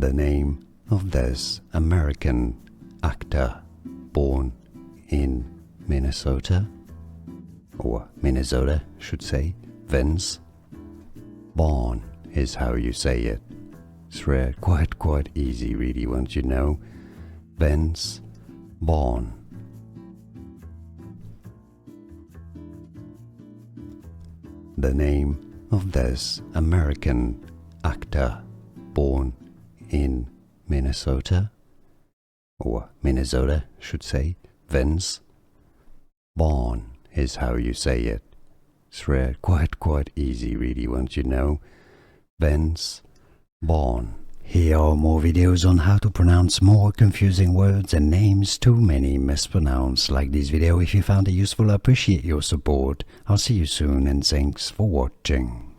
The name of this American actor born in Minnesota, or Minnesota should say, Vince Vaughn is how you say it. It's quite easy really once you know. Vince Vaughn. The name of this American actor born in Minnesota, or Minnesota should say, Vince Vaughn is how you say it. It's quite easy really once you know. Vince Vaughn. Here are more videos on how to pronounce more confusing words and names too many mispronounced. Like this video if you found it useful. I appreciate your support. I'll see you soon and thanks for watching.